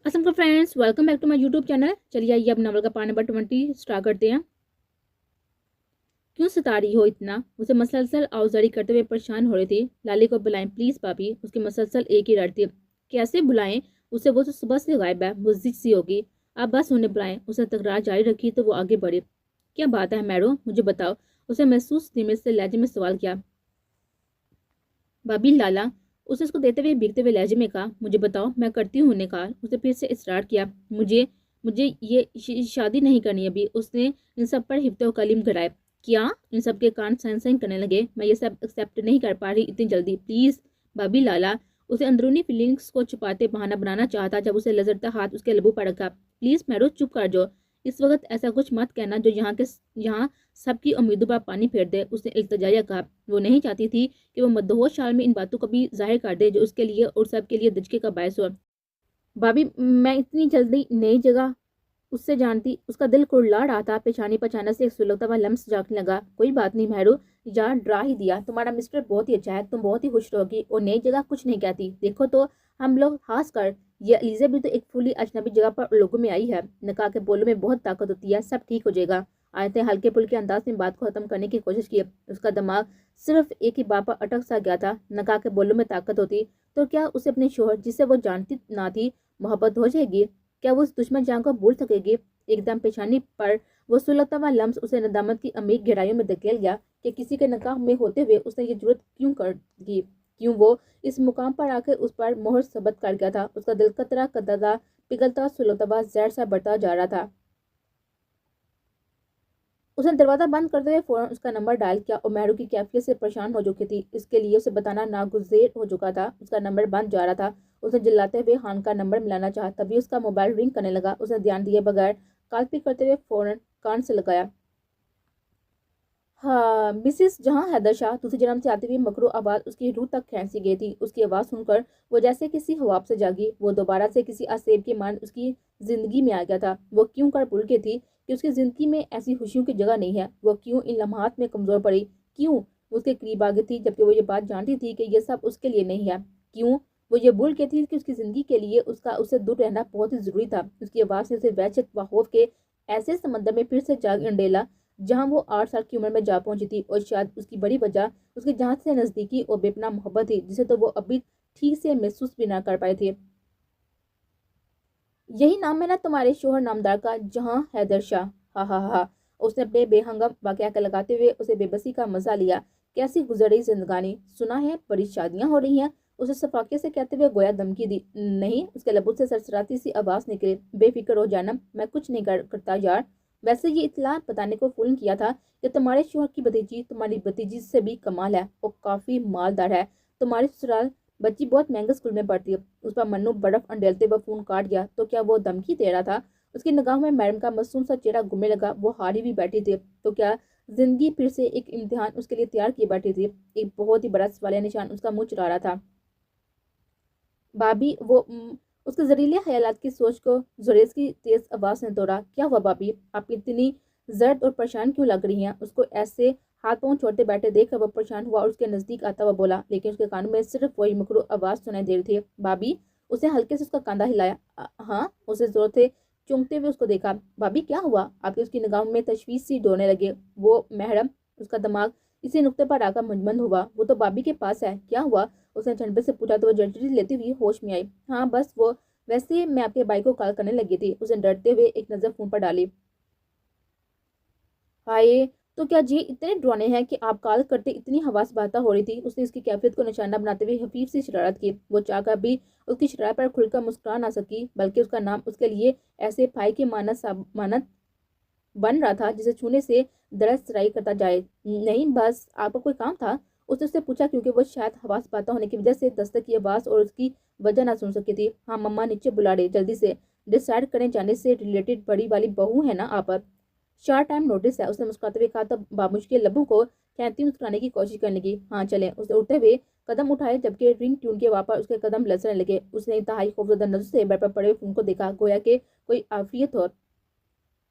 असलम का friends, welcome back to my YouTube channel. चलिए आइए अब नावल का पार्ट नंबर 20 स्टार्ट करते हैं। क्यों सता रही हो इतना? उसे मसलसल आउजारी करते हुए परेशान हो रही थी। लाली को बुलाएं प्लीज भाभी, उसकी मसलसल एक ही रट थी। कैसे बुलाएं उसे? वो तो सुबह से गायब है, मुज्जिक सी होगी। आप बस उन्हें बुलाएं। उसने तकरार जारी रखी तो वो आगे बढ़ी। क्या बात है मैरो, मुझे बताओ। उसे महसूस धीमे से लहजे में सवाल किया। भाभी लाला, उसने उसको देते हुए भीगते हुए लहजे में कहा। मुझे बताओ, मैं करती हूँ उन्हें कहा। उसने फिर से इसरार किया। मुझे मुझे ये शादी नहीं करनी अभी। उसने इन सब पर हिफ्ते कलीम कराए। क्या? इन सब के कान सैन सैन करने लगे। मैं ये सब एक्सेप्ट नहीं कर पा रही इतनी जल्दी, प्लीज भाभी लाला। उसे अंदरूनी फीलिंग्स को छुपाते बहाना बनाना चाहता जब उसे लजरता हाथ उसके लबू पर रखा। प्लीज मैरो चुप कर जाओ। इस वक्त ऐसा कुछ मत कहना जो यहाँ सबकी उम्मीदों पर पानी फेर दे, उसने इल्तिजाया कहा। वो नहीं चाहती थी कि वो मदहोश हाल में इन बातों को भी जाहिर कर दे जो उसके लिए और सबके लिए दचके का बायस हो। भाभी, मैं इतनी जल्दी नई जगह उससे जानती। उसका दिल कुड़ला रहा था। पेशानी पर अचानक से एक सुलगता हुआ लम्स झांकने लगा। कोई बात नहीं महरू, यार डरा ही दिया। तुम्हारा मिस्टर बहुत ही अच्छा है, तुम बहुत ही खुश रहोगी। और नई जगह कुछ नहीं कहती। देखो तो हम लोग खास कर ये अलीजा भी तो एक फुली अजनबी जगह पर लोगों में आई है। निकाह के बोलों में बहुत ताकत होती है, सब ठीक हो जाएगा। आयतें हल्के फुल्के अंदाज में बात को खत्म करने की कोशिश की। उसका दिमाग सिर्फ एक ही बात पर अटक सा गया था। निकाह के बोलों में ताकत होती तो क्या उसे अपने शोहर, जिसे वो जानती ना थी, मोहब्बत हो जाएगी? क्या वो उस दुश्मन जान को भूल सकेगी? एकदम पेशानी पर वो सुलगता हुआ लम्स उसे नदामत की अमीर गहराइयों में धकेल गया कि किसी के निकाह में होते हुए उसने ये जरूरत क्यों कर दी। क्यों वो इस मुकाम पर आकर उस पर मोहर सबत कर गया था। उसका दिल कतरा कतरा पिघलता सुलगता हुआ जहर सा बढ़ता जा रहा था। उसने दरवाजा बंद करते हुए फौरन उसका नंबर डायल किया और महरू की कैफियत से परेशान हो चुकी थी। इसके लिए उसे बताना नागुज़ेर हो चुका था। उसका नंबर बंद जा रहा था। उसने चिल्लाते हुए खान का नंबर मिलाना चाहा, तभी उसका मोबाइल रिंग करने लगा। उसने ध्यान दिए बगैर कॉल पिक करते हुए फौरन कान से लगाया। हाँ मिसिस जहां हैदर शाह, दूसरी जन्म से आती हुई मकरू आवाज उसकी रूह तक खींची गई थी। उसकी आवाज सुनकर वो जैसे किसी ख्वाब से जागी। वो दोबारा से किसी आसेब के मान उसकी जिंदगी में आ गया था। वो क्यों कर भूल गई थी कि उसकी जिंदगी में ऐसी खुशियों की जगह नहीं है? वो क्यों इन लम्हात में कमजोर पड़ी? क्यों वो उसके करीब आ गई थी जबकि वो ये बात जानती थी कि ये सब उसके लिए नहीं है? क्यों वो ये भूल गई थी कि उसकी जिंदगी के लिए उसका उससे दूर रहना बहुत ही जरूरी था? उसकी आवाज ने उसे वहशत व खौफ के ऐसे समंदर में फिर से जाग अंडेला जहां वो 8 साल की उम्र में जा पहुंची थी। और शायद उसकी बड़ी वजह उसकी जहां से नजदीकी और बेपनाह मोहब्बत थी, जिसे तो वो अभी ठीक से महसूस भी ना कर पाई थी। यही नाम है ना तुम्हारे शोहर नामदार का, जहां हैदर शाह। हा हा हा। उसने अपने बेहंगम वाकया का लगाते हुए उसे बेबसी का मजा लिया। कैसी गुजर रही जिंदगानी। सुना है बड़ी शादियां हो रही हैं? उसे सफाके से कहते हुए गोया धमकी दी। नहीं, उसके लबों से सरसराती सी आवाज निकली। बेफिक्र हो जानम, मैं कुछ नहीं करता यार। वैसे ये इतला बताने को फोन किया था कि तुम्हारे शोहर की भतीजी तुम्हारी भतीजी से भी कमाल है और काफी मालदार है। तुम्हारी ससुराल बच्ची बहुत महंगे स्कूल में पढ़ती है। उस पर मन्नू बर्फ अंडेलते हुए फोन काट गया। तो क्या वो धमकी दे रहा था? उसकी निगाहों में मैडम का मासूम सा चेहरा घूमने लगा। वो हारी भी बैठी थी। तो क्या जिंदगी फिर से एक इम्तिहान उसके लिए तैयार की बैठी थी? एक बहुत ही बड़ा सवालिया निशान उसका मुंह चुरा रहा था। भाभी वो उसके जहरीले ख्यालात की सोच को जुरेज की तेज आवाज ने तोड़ा। क्या हुआ भाभी, आप इतनी जर्द और परेशान क्यों लग रही हैं? उसको ऐसे हाथ पांव छोड़ते बैठे देख वो परेशान हुआ और उसके नजदीक आता हुआ बोला, लेकिन उसके कानों में सिर्फ वही मुकरू आवाज सुनाई दे रही थी। भाभी, उसने हल्के से उसका कंधा हिलाया। हाँ, उसे जोर से चूंकते हुए उसको देखा। भाभी क्या हुआ? आपकी उसकी निगाहों में तशवीश सी डोलने लगे। वो महरम, उसका दिमाग इसी नुक्ते पर आकर मंजमंद हुआ। वो तो भाभी के पास है, क्या हुआ? उसने झटपट से पूछा तो वो जल्दी लेती हुई होश में आई। हाँ बस वो, वैसे मैं आपके भाई को कॉल करने लगी थी। उसने डरते हुए एक नजर फोन पर डाली। हाय, तो क्या जी इतने डराने हैं कि आप कॉल करते इतनी हवास बाता हो रही थी? उसने इसकी कैफियत को निशाना बनाते हुए हफीफ सी शरारत की। वो चाहकर भी उसकी शरारत पर खुलकर मुस्कुरा ना सकी, बल्कि उसका नाम उसके लिए ऐसे भाई की मानत बन रहा था जिसे छूने से दरद सराई करता जाए। नहीं, बस आपका कोई काम था? उसने उससे पूछा, क्योंकि वो शायद हवास पाता होने की वजह से दस्तक की आवाज और उसकी वजह ना सुन सकी थी। हाँ मम्मा नीचे बुला रहे, जल्दी से डिसाइड करने जाने से रिलेटेड बड़ी वाली बहू है ना आप? शॉर्ट टाइम नोटिस है, उसने मुस्कुराते हुए कहा। तब बाबूजी के लबों को कहती मुस्कुराने की कोशिश करने की। हाँ चले। उसने उठते हुए कदम उठाए जबकि रिंग ट्यून के वापर उसके कदम लसने लगे। उसने इंतहाई खौफजदा नजर से बेड पर पड़े फोन को देखा, गोया के कोई आफियत हो।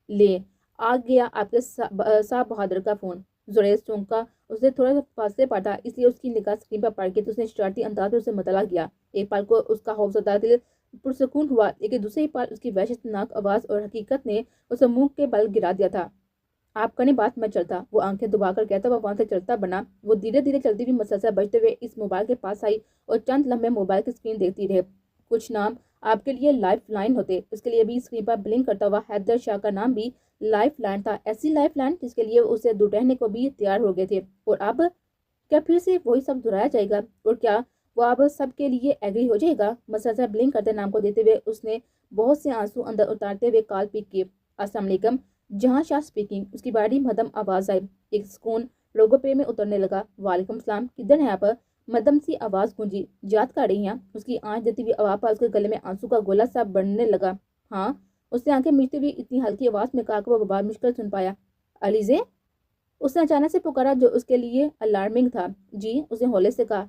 ले आ गया आपके साहब बहादुर का फोन। जुरेज चौंका। उसने थोड़ा सा फासले पर था, इसलिए उसकी निगाह स्क्रीन पर पड़ गई तो उसने शरारती अंदाज में उसे मतला किया। एक पल को उसका खौफजदा दिल पुरसकून हुआ, लेकिन दूसरे ही पल उसकी वहशतनाक आवाज और हकीकत ने उसे मुंह के बल गिरा दिया था। आप करने बात मैं चलता, वो आंखें दबाकर कहता हुआ वहां से चलता बना। वो धीरे धीरे चलती हुई मसलसल बजते हुए इस मोबाइल के पास आई और चंद लम्हे मोबाइल की स्क्रीन देखती रहे। कुछ नाम आपके लिए लाइफ लाइन होते, उसके लिए भी स्क्रीन पर ब्लिंक करता हुआ हैदर शाह का नाम भी लाइफ लाइन था। ऐसी लाइफ लाइन जिसके लिए उसे दूर रहने को भी तैयार हो गए थे। और अब क्या फिर से वही सब दोहराया जाएगा? और क्या वो अब सबके लिए एग्री हो जाएगा? मसलसल ब्लिंक करते नाम को देते हुए उसने बहुत से आंसू अंदर उतारते हुए कॉल पिक किए। अस्सलाम वालेकुम, जहां शाह स्पीकिंग। उसकी बड़ी मदम आवाज आई। एक सुकून लोगों पे में उतरने लगा। वालेकुम सलाम, किधर है आप? मदम सी आवाज गूंजी। याद कर रही हैं? उसकी आंच देती हुई आवाज पर उसके गले में आंसू का गोला सा बढ़ने लगा। हाँ, उसने आंखें मीचते हुए इतनी हल्की आवाज में कहा कि वो बाबा मुश्किल सुन पाया। अलीजे, उसने अचानक से पुकारा जो उसके लिए अलार्मिंग था। जी, उसने हौले से कहा।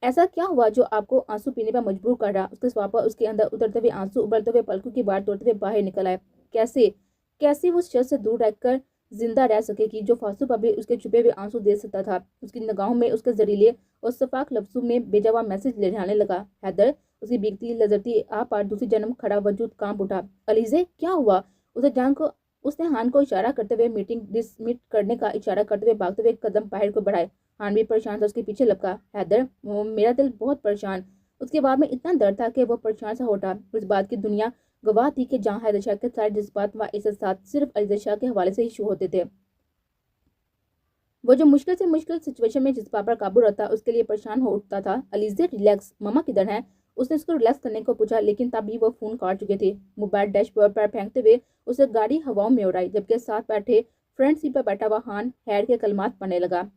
ऐसा क्या हुआ जो आपको आंसू पीने पर मजबूर कर रहा? उसके स्वाब पर उसके अंदर उतरते हुए आंसू उबलते हुए पलकों की बाढ़ तोड़ते हुए बाहर निकल आए। कैसे कैसे वो उस शख्स से दूर रहकर जिंदा रह सकेगी जो फांसू पर भी उसके छुपे हुए आंसू दे सकता था? उसकी निगाहों में उसके जहरीले और शफाक लफ्जों में बेजवा मैसेज ले जाने लगा। हैदर, उसकी बीकती लजरती आ पर दूसरी जन्म खड़ा वजूद कांप उठा। अलीजे, क्या हुआ? उसे जान को उसने हान को इशारा करते हुए मीटिंग डिसमिट करने का इशारा करते हुए भागते हुए कदम बाहर को बढ़ाए। हान भी परेशान था, उसके पीछे लपका। हैदर, मेरा दिल बहुत परेशान। उसके बाद में इतना डर था कि वो परेशान सा उठा। इस बात की दुनिया गवाह थी कि जहां हैदर शाह के सारे जज्बात व एहसास सिर्फ अली शाह के हवाले से ही शो होते थे। वो जो मुश्किल से मुश्किल सिचुएशन में जज्बा पर काबू रहता उसके लिए परेशान हो उठता था। अलीजे, रिलैक्स, मम्मा किधर है? उसने उसको रिलैक्स करने को पूछा, लेकिन तभी वो फोन काट चुके थे। मोबाइल डैशबोर्ड पर फेंकते हुए उसे गाड़ी हवाओं में उड़ाई, जबकि साथ बैठे फ्रंट सीट पर बैठा हुआ हान हैर के कलमात पढ़ने लगा।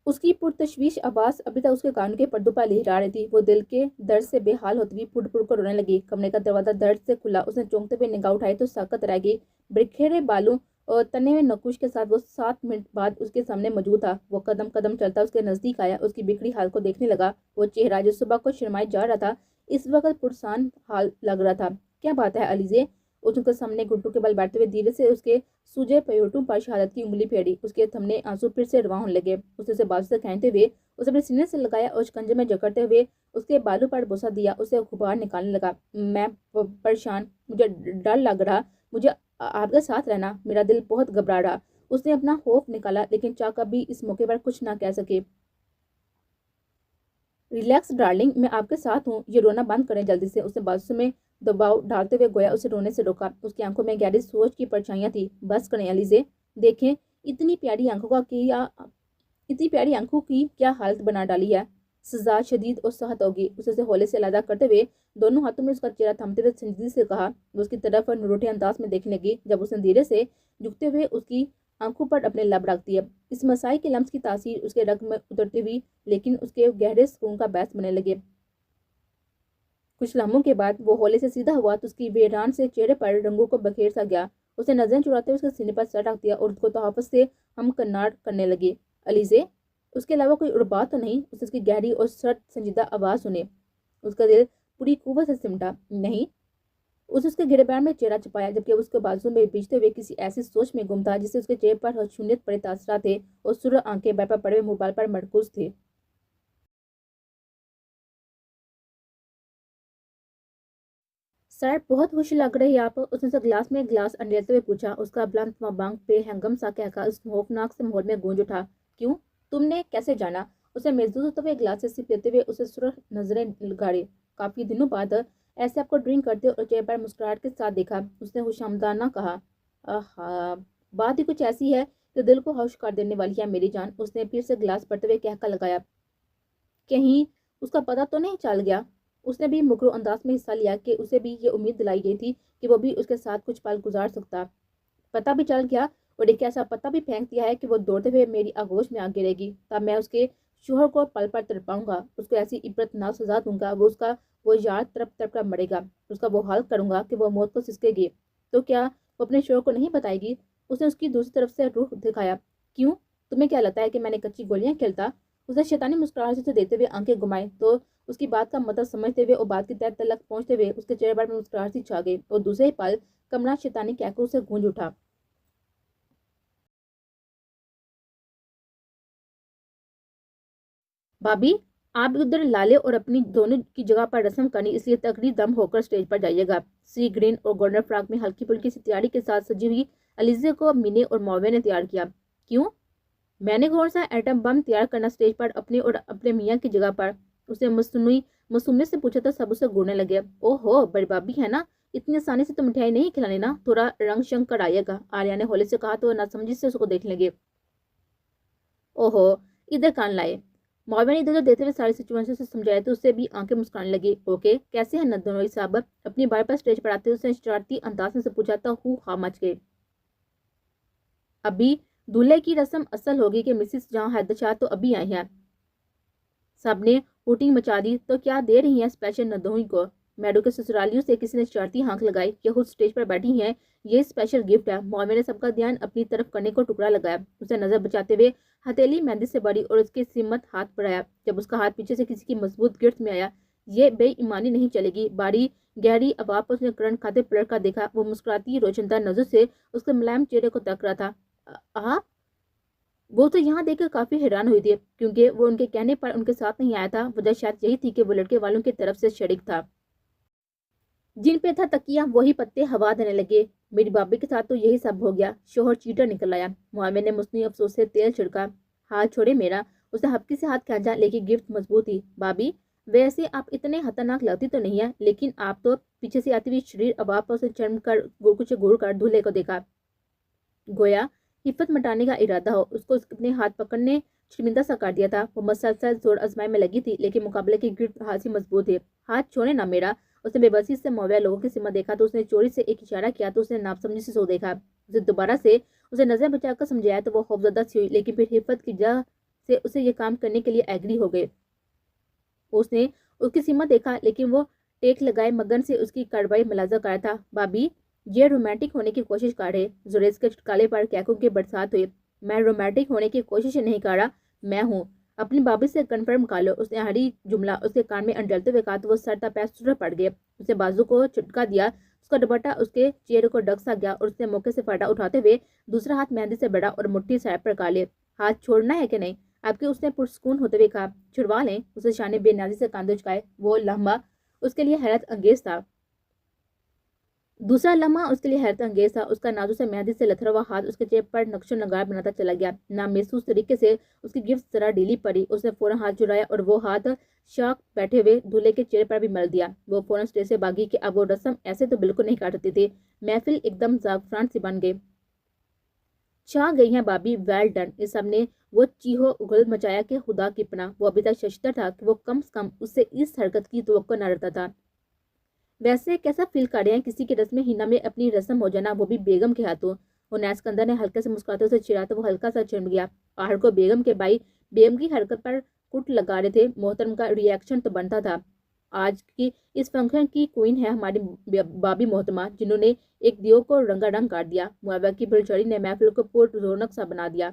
उसकी पुरतशवीश आवाज अभी तक उसके कानों के पर्दों पर लहरा रही थी। वो दिल के दर्द से बेहाल होती हुई फुट फुट कर रोने लगी। कमरे का दरवाजा दर्द से खुला। उसने चौंकते हुए निगाह उठाई तो साकत रह गई। बिखरे बालों और तने हुए नकुश के साथ वो 7 मिनट बाद उसके सामने मौजूद था। वो कदम कदम चलता उसके नजदीक आया, उसकी बिखरी हालत को देखने लगा। वो चेहरा जो सुबह को शर्माए जा रहा था, इस वक्त पुरसान हाल लग रहा था। क्या बात है अलीजे? उसके सामने घुटनों के बल बैठते हुए धीरे से उसके सूजे पयोटों पर शहादत की उंगली फेरी। उसके थमने आंसू फिर से रवा होने लगे। उसने उसे बाजू से खींचते हुए उसे अपने सीने से लगाया और शिकंजे में जकड़ते हुए उसके बालों पर बोसा दिया। उसे गुबार निकालने लगा। मैं परेशान, मुझे डर लग रहा, मुझे आपके साथ रहना, मेरा दिल बहुत घबरा रहा। उसने अपना खौफ निकाला, लेकिन चाह कभी इस मौके पर कुछ ना कह सके। रिलैक्स डार्लिंग, मैं आपके साथ हूँ, ये रोना बंद करें जल्दी से। उसने बाजू में दबाव डालते हुए गोया उसे रोने से रोका। उसकी आंखों में गहरी सोच की परछाइयां थी। बस करें अलीजे, देखें इतनी प्यारी आंखों का किया इतनी प्यारी आंखों की क्या हालत बना डाली है। सजा शदीद और सख्त होगी। उसे हौले से अलग करते हुए दोनों हाथों में उसका चेहरा थमते हुए संजीदगी से कहा। वो उसकी तरफ नरोटे अंदाज में देखने लगी। जब उसने धीरे से झुकते हुए उसकी आंखों पर अपने लब रख दिया, इस मसाई के लम्स की तासीर उसके रग में उतरती हुई, लेकिन उसके गहरे सुकून का बहस बनने लगे। कुछ लम्हों के बाद वो हौले से सीधा हुआ तो उसकी वीरान से चेहरे पर रंगों को बखेर सा गया। उसने नजरें चुराते हुए उसके सीने पर सर रख दिया और उसको तहफ़्फ़ुज़ से हम कन्नाड़ करने लगे। अलीजे, उसके अलावा कोई और बात तो नहीं? उसने उसकी गहरी और सख्त संजीदा आवाज़ सुनी। उसका दिल पूरी कुव्वत से सिमटा। नहीं। उसे उसके घिरे पैर में चेहरा छुपाया, जबकि उसके बाजू में बीचते हुए किसी ऐसी सोच में गुम था जिससे उसके चेहरे पर शून्यत पड़े तासरात थे और सुर आंखें बैठ पर पड़े हुए मोबाइल पर मरकूज थे। सर, बहुत खुश लग रही है आप। उसने उसे गिलास में गिलास अंडेरते हुए पूछा। उसका बुलंद बांग पे हंगम सा कहका उस खौफनाक से माहौल में गूंज उठा। क्यों? तुमने कैसे जाना? उसे महसूस होते हुए गिलास से सिप लेते हुए उसे सुरख नजरें गाड़ी। काफी दिनों बाद ऐसे आपको ड्रिंक करते और चेहरे पर मुस्कुराहट के साथ देखा। उसने खुशामदाना कहा। आहा, बात ही कुछ ऐसी है कि दिल को होश कर देने वाली है मेरी जान। उसने फिर से गिलास पढ़ते हुए कहका लगाया। कहीं उसका पता तो नहीं चल गया? उसने भी मुकरू अंदाज में हिस्सा लिया कि उसे भी ये उम्मीद दिलाई गई थी कि वो भी उसके साथ कुछ पल गुजार सकता। पता भी चल गया, और एक ऐसा पता भी फेंक दिया है कि वो दौड़ते हुए मेरी आगोश में आ गिरेगी। तब मैं उसके शोहर को पल पर तड़पाऊंगा, उसको ऐसी इबरतनाक सजा दूंगा, वो यार तड़प तड़प कर मरेगा। उसका वो हाल करूंगा कि वो मौत को सिसकेगी। तो क्या वो अपने शोहर को नहीं बताएगी? उसने उसकी दूसरी तरफ से रुख दिखाया। क्यों? तुम्हें क्या लगता है कि मैंने कच्ची गोलियां खेलता? उसने शैतानी मुस्कुराहट से देते हुए आंखें घुमाई तो उसकी बात का मतलब समझते हुए और बात की तह तक पहुंचते हुए उसके चेहरे पर मुस्कुराहट सी छा गई और दूसरे ही पल कमरा शैतानी कहकर से गूंज उठा। भाभी, آپ ادھر لالے اور اپنی دونوں کی جگہ پر رسم کرنی، اس لیے تقریب دم ہو کر اسٹیج پر جائیے گا۔ سی گرین اور گورنر فراک میں ہلکی پھلکی سی تیاری کے ساتھ سجی ہوئی علیزہ کو مینے اور مووے نے تیار کیا۔ کیوں؟ میں نے غور سے ایٹم بم تیار کرنا اسٹیج پر اپنے اور اپنے میاں کی جگہ پر اسے مصنوعی سے پوچھا تو سب اسے گھورنے لگے۔ او ہو، بڑی بابی ہے نا، اتنی آسانی سے تو مٹھائی نہیں کھلانی نا، تھوڑا رنگ شنگ کر آئیے گا، آریہ نے ہولے سے کہا تو ناسمجھی سے اس کو دیکھنے لگے۔ او ہو، ادھر کان لائے۔ مووے نے ادھر دیتے ہوئے ساری سچویشن سے سمجھایا تو اسے بھی آنکھیں مسکرانے لگی۔ اوکے، کیسے ہیں ندنوئی صاحب؟ اپنی بار پر اسٹیج پر آتے ہوئے اس نے شرارتی انداز میں سے پوچھا تو ہاں مچ گئے۔ ابھی دولہے کی رسم اصل ہوگی کہ مسز جہاں حیدر شاہ تو ابھی آئی ہیں۔ سب نے ہوٹنگ مچا دی۔ تو کیا دے رہی ہیں اسپیشل ندوئی کو؟ میڈو کے سسرالیوں سے کسی نے شرارتی ہانک لگائی کہ خود اسٹیج پر بیٹھی ہیں، یہ اسپیشل گفٹ ہے۔ مووے نے سب کا دھیان اپنی طرف کرنے کو ٹکڑا لگایا، اسے نظر بچاتے ہوئے ہتھیلی مہندی سے بڑی اور اس کی سمت ہاتھ بڑھایا۔ جب اس کا ہاتھ پیچھے سے کسی کی مضبوط گرفت میں آیا، یہ بے ایمانی نہیں چلے گی۔ باری گہری آواز پر اس نے کرن کھاتے پلٹ کر دیکھا، وہ مسکراتی روشندار نظر سے اس کے ملائم چہرے کو تک رہا تھا۔ وہ تو یہاں دیکھ کر کافی حیران ہوئی تھی، کیونکہ وہ ان کے کہنے پر ان کے ساتھ نہیں آیا تھا۔ وجہ شاید یہی تھی کہ وہ لڑکے والوں کی طرف سے شریک تھا۔ جن پہ تھا تکیہ وہی پتے ہوا دینے لگے۔ میری بابی کے ساتھ تو یہی سب ہو گیا، شوہر چیٹر نکل آیا۔ معاویہ نے مصنوعی افسوس سے تیل چھڑکا۔ ہاتھ چھوڑے میرا، اس نے ہپکی سے ہاتھ کھینچا، لیکن گرفت مضبوط تھی۔ بابی، ویسے آپ اتنے خطرناک لگتی تو نہیں ہے، لیکن آپ تو پیچھے سے آتی ہوئی شریر آواز پر اسے چرم کر کچھ گھور کر دولہے کو دیکھا، گویا حفت مٹانے کا ارادہ ہو۔ اس کو اپنے ہاتھ پکڑنے شرمندہ سا کر دیا تھا۔ وہ مسلسل زور آزمائی میں لگی تھی، لیکن مقابلے کی گرفت ہاتھ سے مضبوط تھی۔ ہاتھ چھوڑے نہ میرا، اس نے بے بسی سے موویہ لوگوں کی سمت دیکھا تو اس نے چوری سے ایک اشارہ کیا تو اس نے ناپسمجھی سے سو دیکھا۔ اسے دوبارہ سے اسے نظر بچا کر سمجھایا تو وہ خوفزدہ سی ہوئی، لیکن پھر حفت کی جگہ سے اسے یہ کام کرنے کے لیے ایگری ہو گئے۔ اس نے اس کی سمت دیکھا، لیکن وہ ٹیک لگائے مگن سے اس کی کارروائی ملاحظہ کر رہا تھا۔ بابی، یہ رومانٹک ہونے کی کوشش کر رہے۔ زریز کے چٹکالے پر کیکوں کی برسات ہوئی۔ میں رومانٹک ہونے کی کوشش نہیں کر رہا، میں ہوں۔ اپنی بابی سے کنفرم کر لو، اس نے ہری جملہ اس کے کان میں انڈلتے ہوئے کہا تو وہ سر تا پیر سر پڑ گئے۔ اس نے بازو کو چھٹکا دیا، اس کا دوپٹہ اس کے چہرے کو ڈھک سا گیا اور اس نے موقع سے فائدہ اٹھاتے ہوئے دوسرا ہاتھ مہندی سے بڑھا اور مٹھی سائڈ پر کر لے۔ ہاتھ چھوڑنا ہے کہ نہیں آپ کے؟ اس نے پرسکون ہوتے ہوئے کہا۔ چھڑوا لیں، اسے شانے بے نیازی سے کاندھے چکائے۔ وہ لمحہ اس کے لیے حیرت انگیز تھا۔ دوسرا لمحہ اس کے لیے حیرت انگیز تھا۔ اس کا نازک سے مہندی سے لتھڑا ہوا ہاتھ اس کے چہرے پر نقش و نگار بناتا چلا گیا۔ نامحسوس طریقے سے اس کی گرفت ذرا ڈھیلی پڑی، اس نے فوراً ہاتھ چھڑایا اور وہ ہاتھ شاک بیٹھے ہوئے دولہے کے چہرے پر بھی مل دیا۔ وہ فوراً اسٹیج سے بھاگی کہ اب وہ رسم ایسے تو بالکل نہیں کاٹ سکتی تھی۔ محفل ایک دم زعفران سی بن گئی۔ چھا گئی ہیں بابی، ویل ڈن۔ اس سب نے وہ چیہو اگل مچایا کہ خدا کی پناہ، وہ ابھی تک ششدر تھا کہ وہ کم سے کم اس سے اس حرکت کی توقع نہ رہتا تھا۔ ویسے کیسا فیل کر رہے ہیں کسی کی رسم ہینا میں اپنی رسم ہو جانا، وہ بھی بیگم کے ہاتھوں؟ انیس اسکندر نے ہلکے سے مسکراتے اسے چھڑا تو وہ ہلکا سا چرم گیا۔ آخر کو بیگم کے بھائی بیگم کی حرکت پر کٹ لگا رہے تھے، محترم کا ری ایکشن تو بنتا تھا۔ آج کی اس فنکشن کی کوئین ہے ہماری بابی محترمہ، جنہوں نے ایک دیو کو رنگا رنگ کر دیا۔ معاویہ کی بھرچڑی نے محفل کو پر رونق سا بنا دیا۔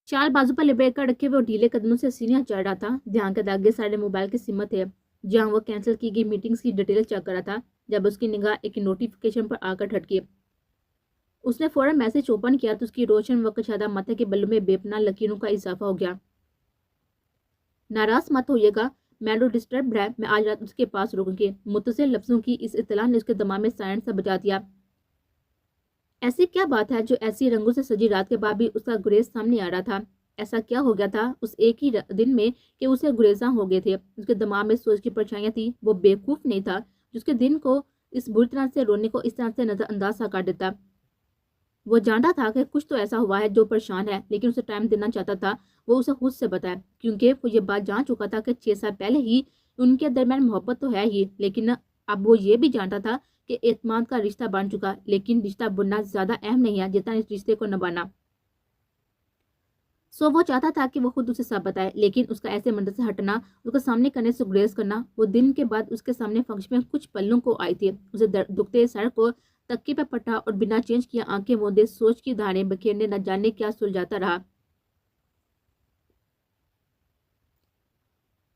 شال بازو پر لپیٹ کر رکھے ہوئے وہ ڈھیلے قدموں سے سینیاں چڑھ رہا تھا۔ دھیان کے داغے سارے موبائل کی سمت ہے، جہاں وہ کینسل کی گئی میٹنگز کی ڈیٹیل چیک کر رہا تھا، جب اس کی نگاہ ایک نوٹیفیکیشن پر آ کر ٹھٹکی۔ اس نے فوراً میسج اوپن کیا تو اس کی روشن و کشادہ ماتھے کے بلوں میں بے پناہ لکیروں کا اضافہ ہو گیا۔ ناراض مت ہوئیے گا، میڈو ڈسٹربڈ ہے، میں آج رات اس کے پاس رکوں گی۔ متصل لفظوں کی اس اطلاع نے اس کے دماغ میں سائرن سا بجا دیا۔ ایسی کیا بات ہے جو ایسی رنگوں سے سجی رات کے بعد بھی اس کا گریز سامنے آ رہا تھا؟ ایسا کیا ہو گیا تھا اس ایک ہی دن میں کہ اسے گریزاں ہو گئے تھے؟ اس کے دماغ میں سوچ کی پرچھائیاں تھیں۔ وہ بیوقوف نہیں تھا جس کے دن کو اس بری طرح سے رونے کو اس طرح سے نظر انداز سا کر دیتا۔ وہ جانتا تھا کہ کچھ تو ایسا ہوا ہے جو پریشان ہے، لیکن اسے ٹائم دینا چاہتا تھا وہ اسے خود سے بتائے، کیونکہ وہ یہ بات جان چکا تھا کہ 6 سال پہلے ہی ان کے درمیان محبت تو ہے ہی، لیکن اب وہ یہ بھی جانتا تھا کہ اعتماد کا رشتہ بن چکا، لیکن رشتہ بننا زیادہ اہم نہیں ہے جتنا اس رشتے کو نبھانا۔ وہ چاہتا تھا کہ وہ خود اسے سب بتائے، لیکن اس کا ایسے منظر سے ہٹنا، اس کو سامنے کرنے سے گریز کرنا، وہ دن کے بعد اس کے سامنے فنکشن میں کچھ پلوں کو آئی تھی۔ اسے دکھتے سر کو تکے پہ پٹا اور بنا چینج کیا آنکھیں موندے سوچ کی دھاریں بکھیرنے نہ جانے کیا سلجھاتا رہا۔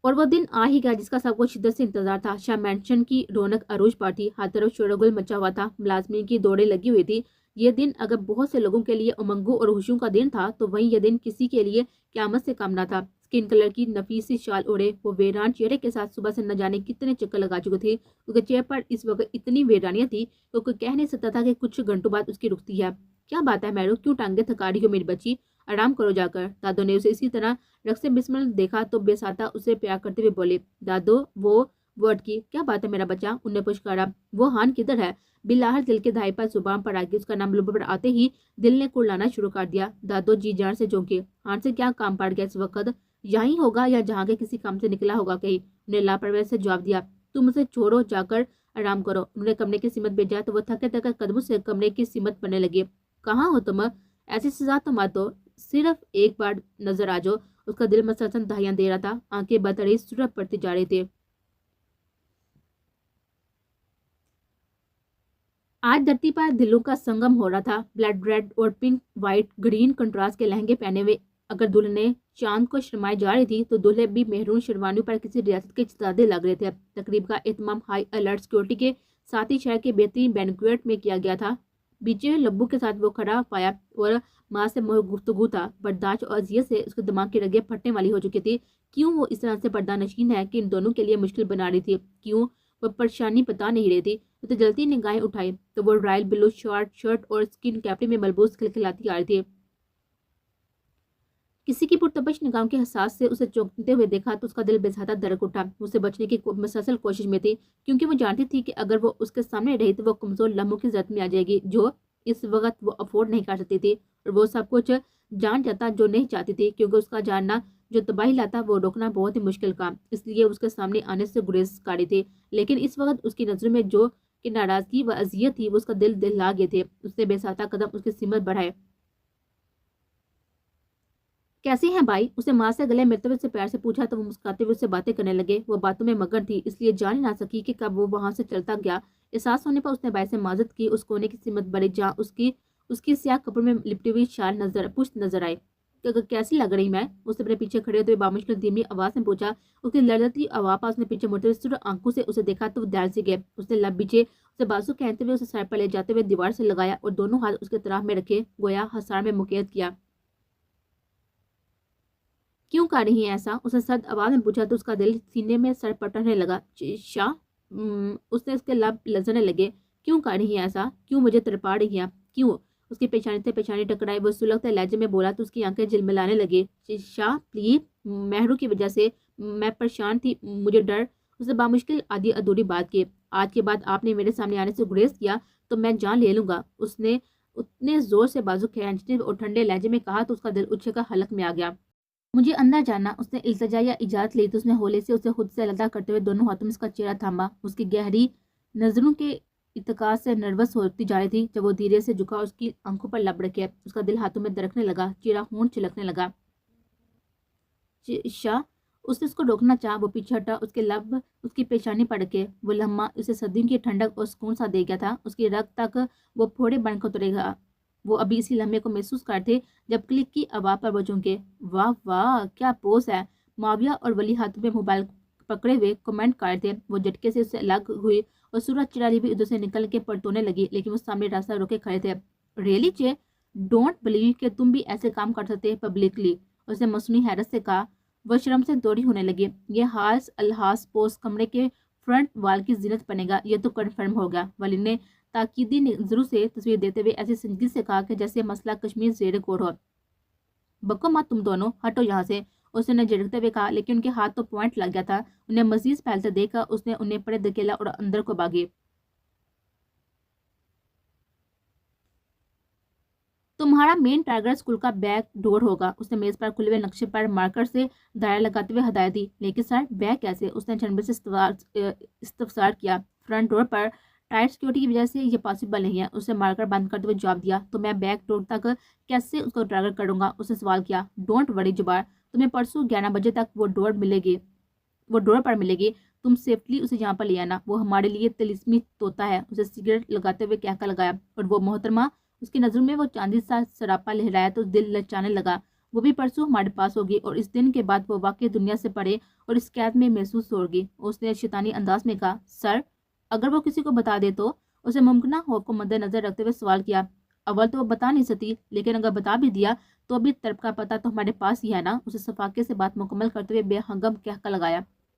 اور وہ دن آ ہی گیا جس کا سب کو شدت سے انتظار تھا۔ شاہ مینشن کی رونق عروج پر تھی، ہر طرف شور و گل مچا ہوا تھا، ملازمین کی دوڑیں لگی ہوئی تھی۔ یہ دن اگر بہت سے لوگوں کے لیے امنگوں اور خوشیوں کا دن تھا تو وہیں یہ دن کسی کے لیے قیامت سے کم نہ تھا۔ स्किन कलर की नफीसी शाल ओढ़े वो वीरान चेहरे के साथ सुबह से न जाने कितने चक्कर लगा चुके थे। उसके चेहरे पर इस वक्त इतनी वीरानियां थी कि कोई कह नहीं सकता था कि कुछ घंटों बाद उसकी रुकती है। क्या बात है मैरू, क्यों टांगे थका रही हो मेरी बच्ची? आराम करो जाकर। दादो ने उसे इसी तरह रख से बिस्मिल देखा तो बेसाता उसे प्यार करते हुए बोले, दादो वो वर्ड की क्या बात है मेरा बच्चा? उनने पुचकारा। वो हान किधर है? बिलाहर दिल के धाई पर जुबान पर आके उसका नाम लुब पर आते ही दिल ने कुड़लाना शुरू कर दिया। दादो जी जान से चौंके। हान से क्या काम पड़ गया इस वक्त? यहीं होगा या जहाँ के किसी काम से निकला होगा कहीं। उन्हें लापरवाही से जवाब दिया, तुम उसे छोड़ो, जाकर आराम करो। उन्होंने कमरे की सिमत भेजा तो वो थके थके कदमों से कमरे की सिमत बनने लगे। कहाँ हो तुम? ऐसी सजा तो मत दो, सिर्फ एक बार नजर आ जाओ। उसका दिल मसलसन दहाइयां दे रहा था, आंखें बतड़ी सूरत पड़ती जा रही थी। आज धरती पर दिलों का संगम हो रहा था। ब्लड रेड और पिंक व्हाइट ग्रीन कंट्रास्ट के लहंगे पहने हुए अगर दुल्हने चांद को शर्माई जा रही थी तो दूल्हे भी मेहरून शेरवानियों पर किसी रियासत के चितादे लग रहे थे। तकरीब का एहतमाम हाई अलर्ट सिक्योरिटी के साथ ही शहर के बेहतरीन बैंक्वेट में किया गया था। बीचे लब्बू के साथ वो खड़ा पाया और माँ से मोह गुफ्तगू था। बर्दाश्त और अजियत से उसके दिमाग की रगें फटने वाली हो चुकी थी। क्यों वो इस तरह से पर्दा नशीन है कि इन दोनों के लिए मुश्किल बना रही थी? क्यों वो परेशानी बता नहीं रही थी? तो जल्दी निगाहें उठाई तो वो रॉयल ब्लू शॉर्ट शर्ट और स्किन कैप्री में मलबूस खिलखिलाती आ रही थी। किसी की पुरतपश निगाहों के एहसास से उसे चौंकते हुए देखा तो उसका दिल बेसाता दरक उठा। उसे बचने की मुसलसल कोशिश में थी, क्योंकि वो जानती थी कि अगर वो उसके सामने रही तो वो कमजोर लम्हों की जद में आ जाएगी जो इस वक्त वो अफोर्ड नहीं कर सकती थी। और वो सब कुछ जान जाता जो नहीं चाहती थी, क्योंकि उसका जानना जो तबाही लाता वो रोकना बहुत ही मुश्किल काम, इसलिए उसके सामने आने से गुरेज काटी थी। लेकिन इस वक्त उसकी नजरों में जो कि नाराजगी व अजियत थी वो उसका दिल दहला गए थे। उसने बेसाता कदम उसकी सिमत बढ़ाए। कैसे हैं भाई? उसे माँ से गले मिलते हुए उससे प्यार से पूछा तो वो मुस्कुराते हुए उससे बातें करने लगे। वो बातों में मगन थी, इसलिए जान ही ना सकी कि कब वो वहां से चलता गया। एहसास होने पर उसने भाई से माजत की। उस कोने की सिमत बड़ी जहाँ उसकी उसकी स्याह कपड़ों में लिपटी हुई शाल नजर पुष्ट नजर आई। कैसी लग रही मैं? उसने अपने पीछे खड़े होते हुए बामुश्किल धीमी आवाज में पूछा। उसकी लड़ती आवाज पर उसने पीछे मुड़ते हुए सुर आंखों से उसे देखा तो वो ध्यान से गए। उसने लब पीछे उसे बाजू कहते हुए उसे सर पर ले जाते हुए दीवार से लगाया और दोनों हाथ उसके तरफ में रखे गोया हसार में मुकैद किया। क्यों कर रही है ऐसा? उसने सर्द आवाज में पूछा तो उसका दिल सीने में सर पटकने लगा। शाह, उसने उसके लब लजने लगे। क्यों कर रही है ऐसा? क्यों मुझे तड़पा रही है? क्यों? उसकी पेशानी से पेशानी टकराई। वो सुलगते लहजे में बोला तो उसकी आंखें झिलमिलाने लगी। शाह प्लीज, मेहरू की वजह से मैं परेशान थी, मुझे डर। उसने बामुश्किल आधी अधूरी बात की। आज के बाद आपने मेरे सामने आने से गुरेज किया तो मैं जान ले लूंगा। उसने उतने जोर से बाजू खींचने और ठंडे लहजे में कहा तो उसका दिल उछल कर हलक में आ गया। मुझे अंदर जाना। उसने इल्तिजा या इजाजत ली तो उसने होले से उसे खुद से अलग करते हुए दोनों हाथों में उसका चेहरा थामा। उसकी गहरी नजरों के इत्तेकाद से नर्वस होती जा रही थी। जब वो धीरे से झुका उसकी आंखों पर लब रखे उसका दिल हाथों में दरकने लगा, चेहरा होंठ छिलकने लगा। शाह, उसने उसको रोकना चाहा, वो पीछे हटा। उसके लब उसकी पेशानी पर रखे। वो लम्हा उसे सदियों की ठंडक और सुकून सा दे गया था। उसकी रग तक वो फोड़े बनकर उतरेगा। वो अभी इसी लम्हे को महसूस करते जब क्लिक की आवाज पर वो चौंके। वाह वाह, क्या पोस है! माविया और वली हाथों में मोबाइल पकड़े हुए कमेंट कर रहे थे। वो झटके से उससे अलग हुई और सूरज चिराली भी उधर से निकल के परतोने लगी, लेकिन वो सामने रास्ता रोके खड़े थे। रियली चे, डोंट बिलीव कि तुम भी ऐसे काम कर सकते पब्लिकली। उसने मसनूई हैरत से कहा। वह शर्म से दौड़ी होने लगी। ये हास अलहास पोस्ट कमरे के फ्रंट वाल की जीनत बनेगा, ये तो कन्फर्म हो गया। वली ने ताकीदी नजरों से तस्वीर देते हुए ऐसी संजीदगी से कहा कि जैसे मसला कश्मीर ज़ेर गौर हो। बको मत तुम दोनों, हटो यहाँ से, उसने झिड़कते हुए कहा। लेकिन उनके हाथ तो पॉइंट लग गया था। उन्हें मजीद फैलते देखकर उसने उन्हें पड़े धकेला और अंदर को भागी। तुम्हारा मेन टारगेट स्कूल का बैक डोर होगा। उसने मेज पर खुले हुए नक्शे पर मार्कर से दायरा लगाते हुए हदायत दी। लेकिन सर बैग कैसे? उसने झनबे से इस्तफसार किया। फ्रंट डोर पर टाइट सिक्योरिटी की वजह से ये पॉसिबल नहीं है। उसने मार्कर बंद करते हुए जवाब दिया। तो मैं बैक डोर तक कैसे उसको टारगेट करूंगा? उसने सवाल किया। डोंट वरी जुबार, तुम्हें परसों 11 बजे तक वो डोर पर मिलेगी। तुम सेफली उसे यहाँ पर ले आना। वो हमारे लिए तिलिस्मी तोता है। उसे सिगरेट लगाते हुए कहका लगाया। और वो मोहतरमा, उसकी नजरों में वो चांदी सा सरापा लहराया तो दिल लचाने लगा। वो भी परसों हमारे पास होगी और इस दिन के बाद वो वाकई दुनिया से पड़े और इस कैद में महसूस होगी। उसने शैतानी अंदाज में कहा। सर, अगर वो किसी को बता दे तो? उसे मुमकिन खौफ को मद्देनजर रखते हुए सवाल किया। अव्वल तो वो बता नहीं सकती, लेकिन अगर बता भी दिया تو بھی طرف کا پتہ تو ہمارے پاس ہی ہے نا، اسے صفاقے سے بات مکمل کرتے ہوئے بے ہنگم کہہ لگایا۔